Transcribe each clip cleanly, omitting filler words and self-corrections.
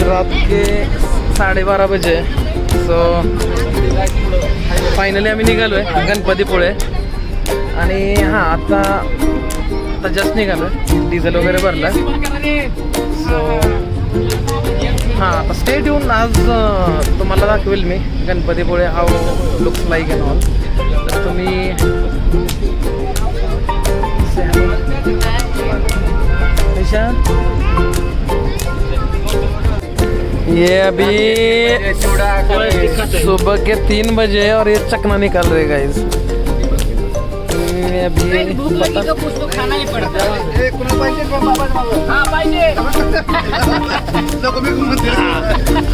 रात के 12:30 बजे. So finally आम्ही निघालो आहे गणपतीपुळे. आणि हां आता जस्ट निघालो आहे, डिझेल वगैरे भरला. सो हां आता स्टेट येऊन आज तुम्हाला दाखवेल मी Ganpatipule how looks like and all. तर तुम्ही ये अभी सुबह के 3 बजे और ये चकना निकाल रहे गाइस. अभी खाना ही पड़ता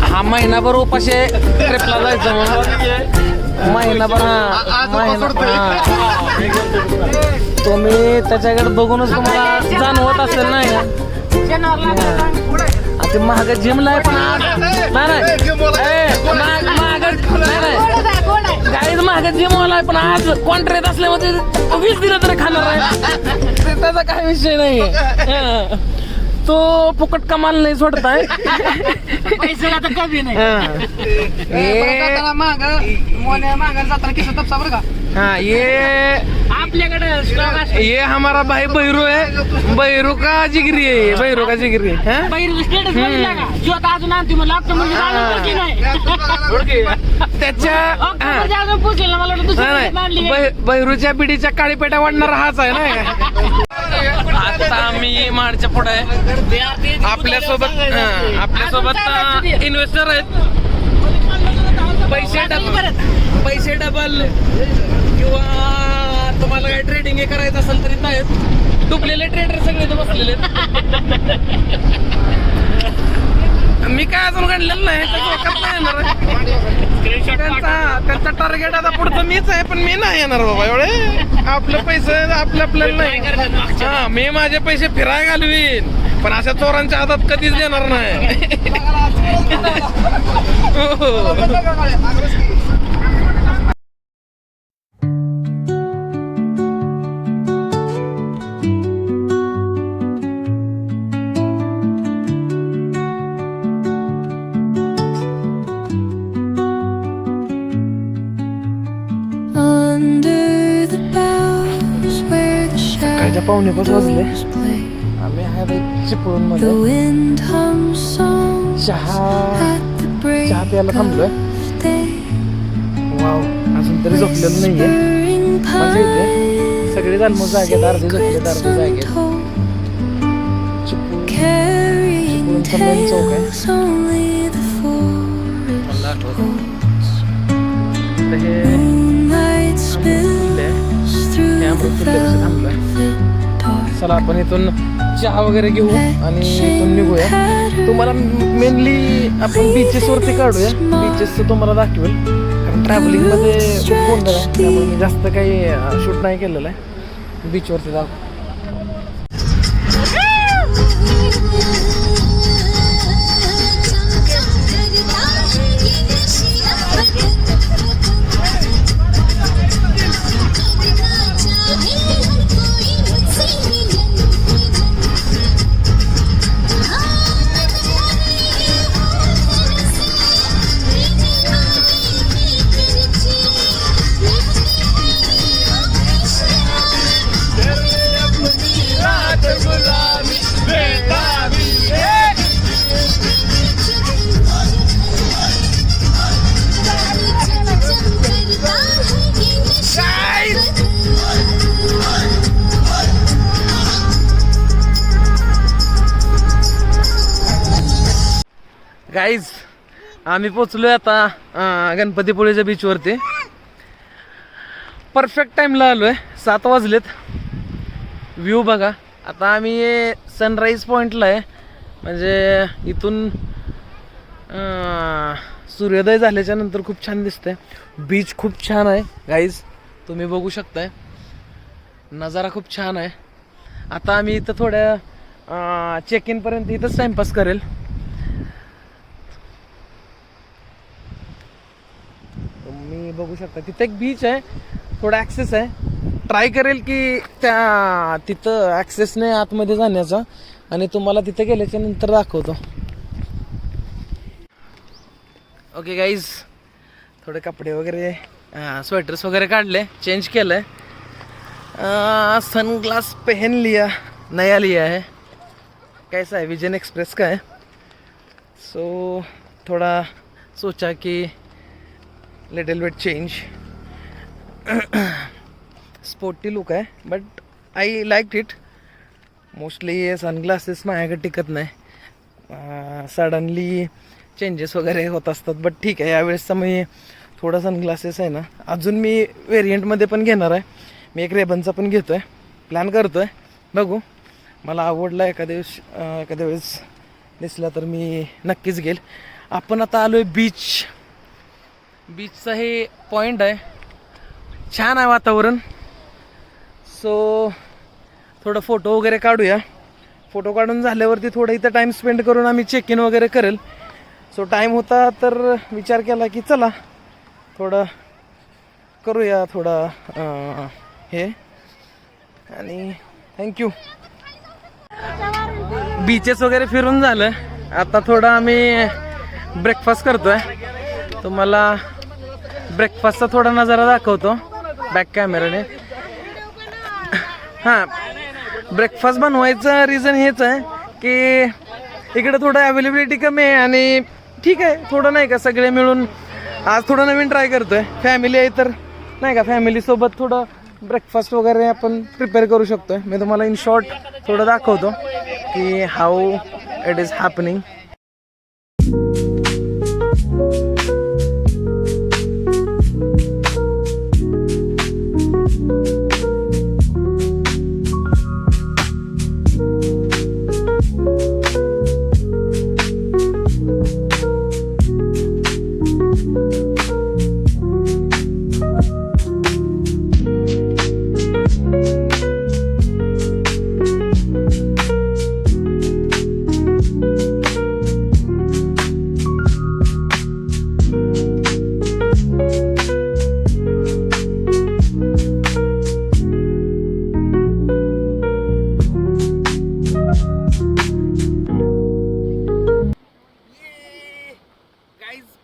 हा महिनाभर उपाशी ट्रिपला जायचं म्हणून महिनाभर. तुम्ही त्याच्याकडे बघूनच तुम्हाला जाणवत असेल नाही ते महाग जिमला आहे. पण गाईच महाग जिमवाला आहे, पण आज कॉन्ट्रॅक्ट असल्यामुळे 20 दिलं तरी खाणार आहे. त्याचा काही विषय नाहीये. तो फुकट कमाल नाही सोडताय. पैसे आता कमी नाही. हाँ ये आपल्याकडे ये हमारा भाई बहिरू है. बहिरू का जिगरी है. बहिरू का जिगरी है. स्टेटस बघितला का? जो आता अजून आणते मला लागतं म्हणजे अजून नाही. त्याच्या अजून पोचलेला मला वाटलं दुसरी मांडली. बहिरूच्या पिढीच्या काळीपेट्या वाढणारा हाच आहे ना. आता आम्ही माडच्या पुढे आहे. आपल्यासोबत इन्व्हेस्टर आहेत. पैसे डबल किंवा तुम्हाला काही ट्रेडिंग हे करायचं असेल तरी आहेत. डुबलेले ट्रेडर सगळे तर बसलेले. मी काय अजून काढलेलं नाही. त्यांचा टार्गेट आता पुढचं मीच आहे, पण मी नाही येणार बाबा एवढे. आपलं पैसे आपल्याला नाही. हा मी माझे पैसे फिराय घालवीन, पण अशा चोरांच्या हातात कधीच देणार नाही. कायच्या 5:45 वाजले. आम्ही आहे चिपळूण मध्ये चहा प्यायला थांबलोय. वाव अजून तरी झोपलेलं नाहीये. मजा येते. सगळे जाणमो जागेत, अर्धे झोपलेत अर्धे जागेत. चिपळूणचा मेन चौक आहे. मला आठवत हे थांबलोय. चला आपण इथून चहा वगैरे घेऊ आणि इथून निघूया. तुम्हाला मेनली आपण बीचेस वरती काढूया. बीचेस तुम्हाला दाखवेल, कारण ट्रॅव्हलिंग मध्ये खूप गोंधळ आहे, त्यामुळे मी जास्त काही शूट नाही केलेलं आहे. बीचवरती दाखव. गाईज आम्ही पोचलोय आता गणपतीपुळेच्या बीचवरती. परफेक्ट टाइमला आलोय. 7 वाजलेत. व्ह्यू बघा. आता आम्ही सनराईज पॉईंटला आहे, म्हणजे इथून सूर्योदय झाल्याच्या नंतर खूप छान दिसतंय. बीच खूप छान आहे गाईज, तुम्ही बघू शकताय. नजारा खूप छान आहे. आता आम्ही इथं थोड्या चेक इन पर्यंत इथंच टाइमपास करेल. तुम्ही बघू शकता तिथे एक बीच आहे, थोडा ॲक्सेस आहे. ट्राय करेल की तिथं ॲक्सेस नाही आतमध्ये जाण्याचा, आणि तुम्हाला तिथे गेल्याच्या नंतर दाखवतो. ओके गाईज, थोडे कपडे वगैरे स्वेटर्स वगैरे काढले, चेंज केलं आहे. सनग्लास पहन लिया, नया लिया है. कैसा है विजन एक्सप्रेस का है. सो थोड़ा सोचा कि little bit change. Sporty look आहे but I like it. Mostly sunglasses माझ्याकडे टिकत नाही. सडनली चेंजेस वगैरे होत असतात. बट ठीक आहे, यावेळेसचा मी थोडा सनग्लासेस आहे ना, अजून मी वेरियंटमध्ये पण घेणार आहे. मी एक रेबनचा पण घेतो आहे, प्लॅन करतो आहे, बघू. मला आवडला एखाद्या वेळेस दिसला तर मी नक्कीच घेईल. आपण आता आलो आहे बीचचा हे पॉईंट आहे. छान आहे वातावरण. सो थोडं फोटो वगैरे काढूया. फोटो काढून झाल्यावरती थोडं इथं टाईम स्पेंड करून आम्ही चेक इन वगैरे करेल. सो टाईम होता तर विचार केला की चला थोडं करूया थोडं हे. आणि थँक्यू. बीचेस वगैरे फिरून झालं. आता थोडं आम्ही ब्रेकफास्ट करतोय. तुम्हाला ब्रेकफास्टचा थोडा नजारा दाखवतो बॅक कॅमेराने. हां, ब्रेकफास्ट बनवायचं रिझन हेच आहे की इकडे थोडं अवेलेबिलिटी कमी आहे आणि ठीक आहे थोडं नाही का सगळे मिळून आज थोडं नवीन ट्राय करतोय. फॅमिली आहे तर नाही का फॅमिलीसोबत थोडं ब्रेकफास्ट वगैरे आपण प्रिपेअर करू शकतोय. मी तुम्हाला इन शॉर्ट थोडं दाखवतो की how it is happening.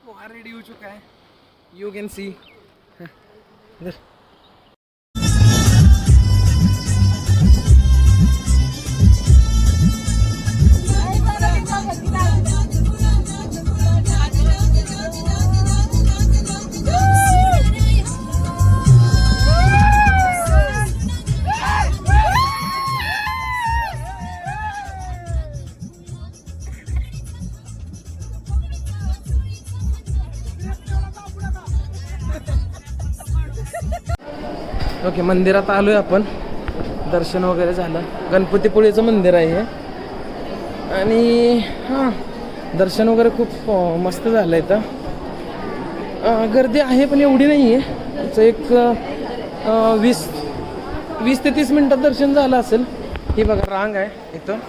Poha ready हो चुका है. You can see. ओके, मंदिरात आलोय आपण. दर्शन वगैरे झालं. गणपतीपुळेचं मंदिर आहे हे. आणि हां, दर्शन वगैरे खूप मस्त झालं आहे. इथं गर्दी आहे पण एवढी नाही आहे. त्याचं एक 20 ते 30 मिनटात दर्शन झालं असेल. ही बघा रांग आहे इथं.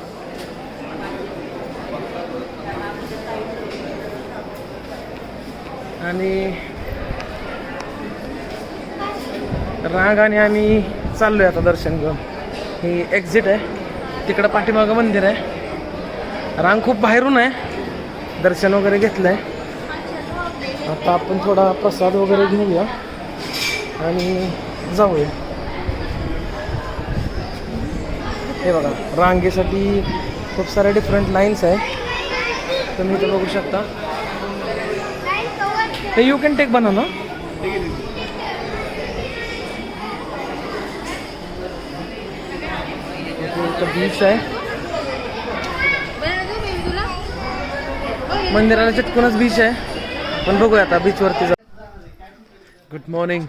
आणि रांग आणि आम्ही चाललोय आता दर्शन घेऊन. ही एक्झिट आहे. तिकडं पाठीमागं मंदिर आहे. रांग खूप बाहेरून आहे. दर्शन वगैरे घेतलंय. आता आपण थोडा प्रसाद वगैरे घेऊया आणि जाऊया. हे बघा रांगेसाठी खूप साऱ्या डिफरंट लाईन्स आहे. तुम्ही इथं बघू शकता. हे यू कॅन टेक बनवलं. बीच आहे. मंदिराला चिटकूनच बीच आहे. पण बघूया आता बीचवरती जा. Good morning.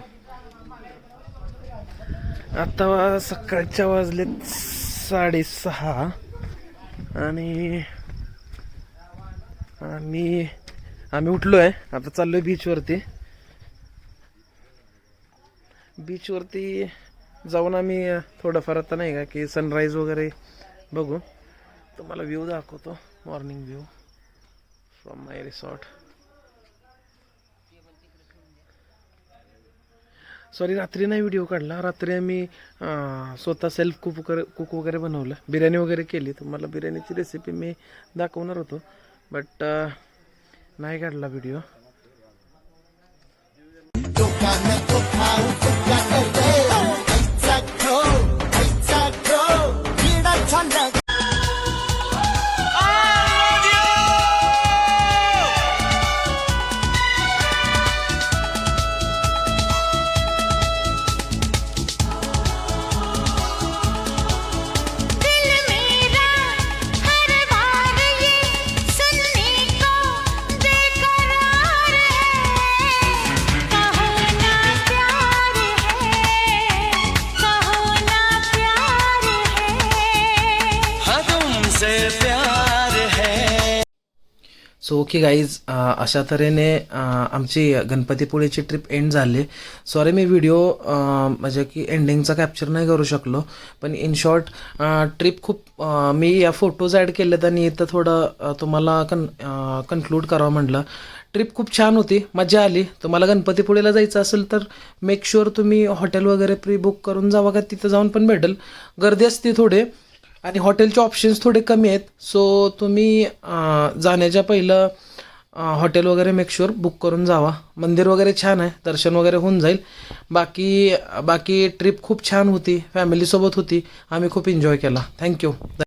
आता सकाळच्या वाजलेत 6:30 आणि आम्ही उठलो आहे. आता चाललोय बीचवरती. जाऊन आम्ही थोडंफार आता नाही का की सनराईज वगैरे बघू. तुम्हाला व्ह्यू दाखवतो. Morning view from my resort. Sorry, रात्री नाही व्हिडिओ काढला. रात्री आम्ही स्वतः सेल्फ कुक वगैरे बनवलं. बिर्याणी वगैरे केली. तुम्हाला बिर्याणीची रेसिपी मी दाखवणार होतो बट नाही काढला व्हिडिओ. सो ओके गाईज, अशा तऱ्हेने आमची गणपतीपुळेची ट्रिप एंड झाली. सॉरी मी व्हिडिओ म्हणजे की एंडिंगचा कॅप्चर नाही करू शकलो, पण इन शॉर्ट ट्रिप खूप मी या फोटोज ॲड केलेत आणि इथं थोडं तुम्हाला कन्क्लूड करावं म्हटलं. ट्रिप खूप छान होती, मजा आली. तुम्हाला गणपतीपुळेला जायचं असेल तर मेक शुअर तुम्ही हॉटेल वगैरे प्री बुक करून जावा, का तिथं जाऊन पण भेटेल. गर्दी असते थोडे आणि हॉटेलचे ऑप्शन्स थोडे कमी आहेत. सो तुम्ही जाण्याच्या पहिलं हॉटेल वगैरे मेक शुअर बुक करून जावा. मंदिर वगैरे छान आहे, दर्शन वगैरे होऊन जाईल. बाकी ट्रिप खूप छान होती, फॅमिलीसोबत होती, आम्ही खूप एन्जॉय केला. थँक्यू.